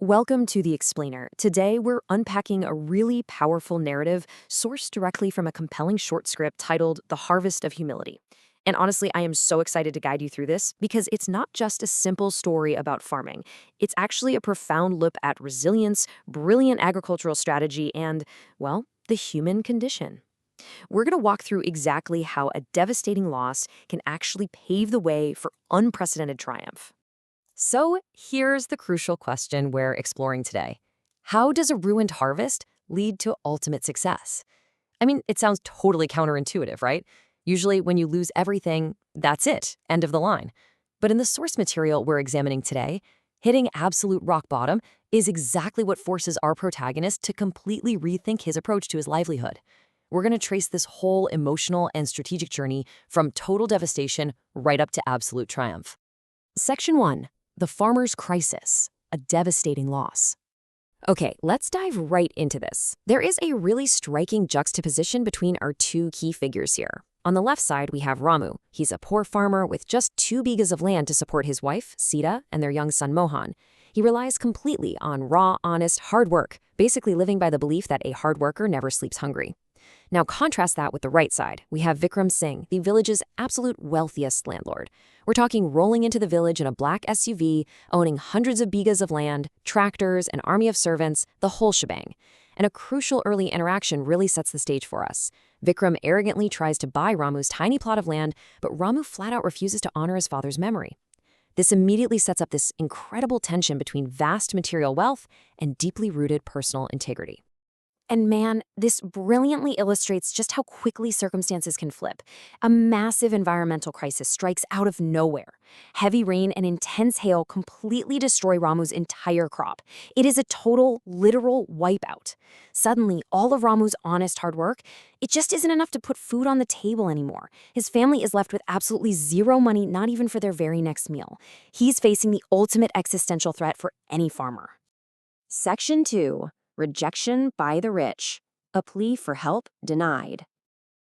Welcome to The Explainer. Today, we're unpacking a really powerful narrative sourced directly from a compelling short script titled The Harvest of Humility. And honestly, I am so excited to guide you through this because it's not just a simple story about farming. It's actually a profound look at resilience, brilliant agricultural strategy, and, well, the human condition. We're going to walk through exactly how a devastating loss can actually pave the way for unprecedented triumph. So here's the crucial question we're exploring today. How does a ruined harvest lead to ultimate success? I mean, it sounds totally counterintuitive, right? Usually when you lose everything, that's it, end of the line. But in the source material we're examining today, hitting absolute rock bottom is exactly what forces our protagonist to completely rethink his approach to his livelihood. We're going to trace this whole emotional and strategic journey from total devastation right up to absolute triumph. Section 1. The Farmer's Crisis, a devastating loss. Okay, let's dive right into this. There is a really striking juxtaposition between our two key figures here. On the left side, we have Ramu. He's a poor farmer with just 2 bighas of land to support his wife, Sita, and their young son, Mohan. He relies completely on raw, honest, hard work, basically living by the belief that a hard worker never sleeps hungry. Now contrast that with the right side. We have Vikram Singh, the village's absolute wealthiest landlord. We're talking rolling into the village in a black SUV, owning hundreds of bighas of land, tractors, an army of servants, the whole shebang. And a crucial early interaction really sets the stage for us. Vikram arrogantly tries to buy Ramu's tiny plot of land, but Ramu flat out refuses to honor his father's memory. This immediately sets up this incredible tension between vast material wealth and deeply rooted personal integrity. And man, this brilliantly illustrates just how quickly circumstances can flip. A massive environmental crisis strikes out of nowhere. Heavy rain and intense hail completely destroy Ramu's entire crop. It is a total, literal wipeout. Suddenly, all of Ramu's honest hard work, it just isn't enough to put food on the table anymore. His family is left with absolutely zero money, not even for their very next meal. He's facing the ultimate existential threat for any farmer. Section 2. Rejection by the rich. A plea for help denied.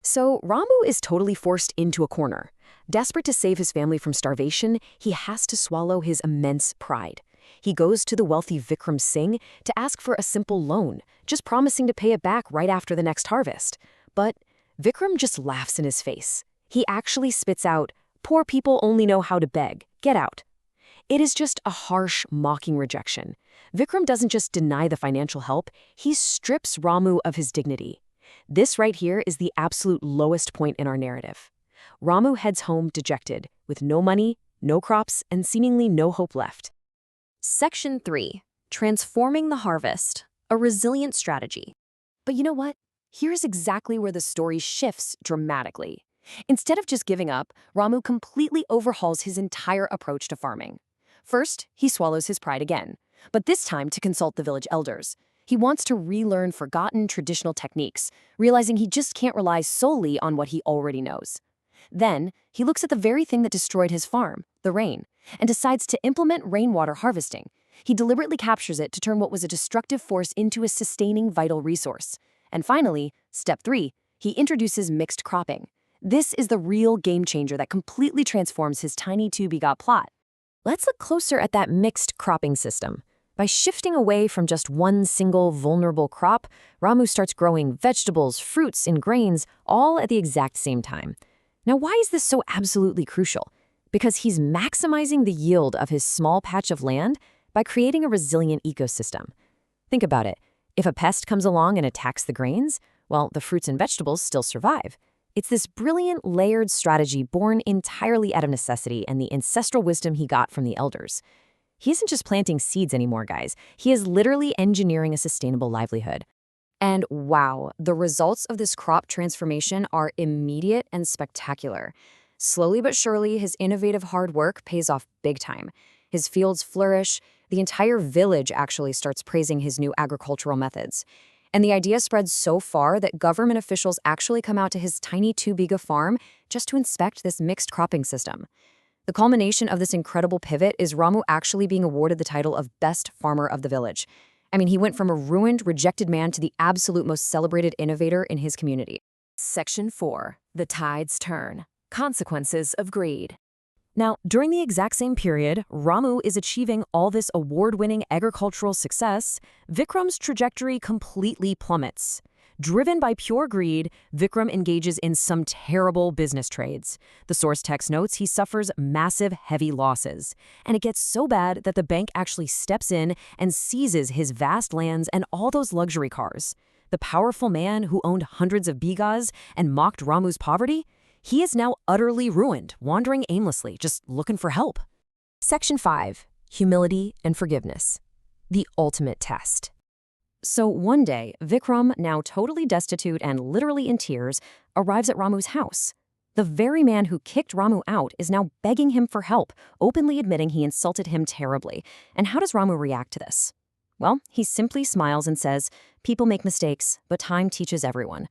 So Ramu is totally forced into a corner. Desperate to save his family from starvation, he has to swallow his immense pride. He goes to the wealthy Vikram Singh to ask for a simple loan, just promising to pay it back right after the next harvest. But Vikram just laughs in his face. He actually spits out, "Poor people only know how to beg. Get out." It is just a harsh, mocking rejection. Vikram doesn't just deny the financial help, he strips Ramu of his dignity. This right here is the absolute lowest point in our narrative. Ramu heads home dejected, with no money, no crops, and seemingly no hope left. Section 3. Transforming the harvest. A resilient strategy. But you know what? Here's exactly where the story shifts dramatically. Instead of just giving up, Ramu completely overhauls his entire approach to farming. First, he swallows his pride again, but this time to consult the village elders. He wants to relearn forgotten traditional techniques, realizing he just can't rely solely on what he already knows. Then, he looks at the very thing that destroyed his farm, the rain, and decides to implement rainwater harvesting. He deliberately captures it to turn what was a destructive force into a sustaining vital resource. And finally, step 3, he introduces mixed cropping. This is the real game changer that completely transforms his tiny 2-bighas plot. Let's look closer at that mixed cropping system. By shifting away from just one single vulnerable crop, Ramu starts growing vegetables, fruits, and grains all at the exact same time. Now, why is this so absolutely crucial? Because he's maximizing the yield of his small patch of land by creating a resilient ecosystem. Think about it. If a pest comes along and attacks the grains, well, the fruits and vegetables still survive. It's this brilliant, layered strategy born entirely out of necessity and the ancestral wisdom he got from the elders. He isn't just planting seeds anymore, guys. He is literally engineering a sustainable livelihood. And wow, the results of this crop transformation are immediate and spectacular. Slowly but surely, his innovative hard work pays off big time. His fields flourish. The entire village actually starts praising his new agricultural methods. And the idea spreads so far that government officials actually come out to his tiny 2-bigha farm just to inspect this mixed cropping system. The culmination of this incredible pivot is Ramu actually being awarded the title of Best Farmer of the Village. I mean, he went from a ruined, rejected man to the absolute most celebrated innovator in his community. Section 4. The Tides Turn. Consequences of Greed. Now, during the exact same period, Ramu is achieving all this award-winning agricultural success. Vikram's trajectory completely plummets. Driven by pure greed, Vikram engages in some terrible business trades. The source text notes he suffers massive, heavy losses. And it gets so bad that the bank actually steps in and seizes his vast lands and all those luxury cars. The powerful man who owned hundreds of bighas and mocked Ramu's poverty, he is now utterly ruined, wandering aimlessly, just looking for help. Section 5. Humility and Forgiveness. The ultimate test. So one day, Vikram, now totally destitute and literally in tears, arrives at Ramu's house. The very man who kicked Ramu out is now begging him for help, openly admitting he insulted him terribly. And how does Ramu react to this? Well, he simply smiles and says, "People make mistakes, but time teaches everyone."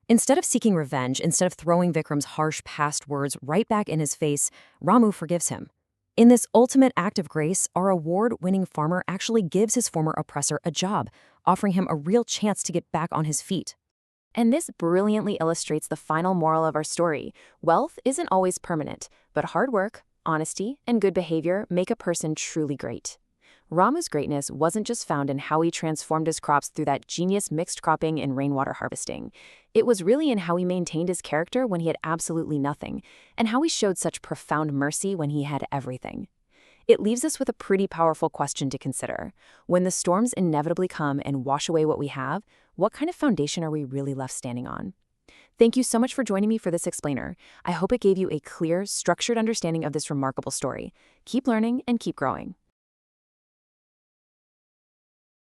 Instead of seeking revenge, instead of throwing Vikram's harsh past words right back in his face, Ramu forgives him. In this ultimate act of grace, our award-winning farmer actually gives his former oppressor a job, offering him a real chance to get back on his feet. And this brilliantly illustrates the final moral of our story. Wealth isn't always permanent, but hard work, honesty, and good behavior make a person truly great. Ramu's greatness wasn't just found in how he transformed his crops through that genius mixed cropping and rainwater harvesting. It was really in how he maintained his character when he had absolutely nothing, and how he showed such profound mercy when he had everything. It leaves us with a pretty powerful question to consider. When the storms inevitably come and wash away what we have, what kind of foundation are we really left standing on? Thank you so much for joining me for this explainer. I hope it gave you a clear, structured understanding of this remarkable story. Keep learning and keep growing.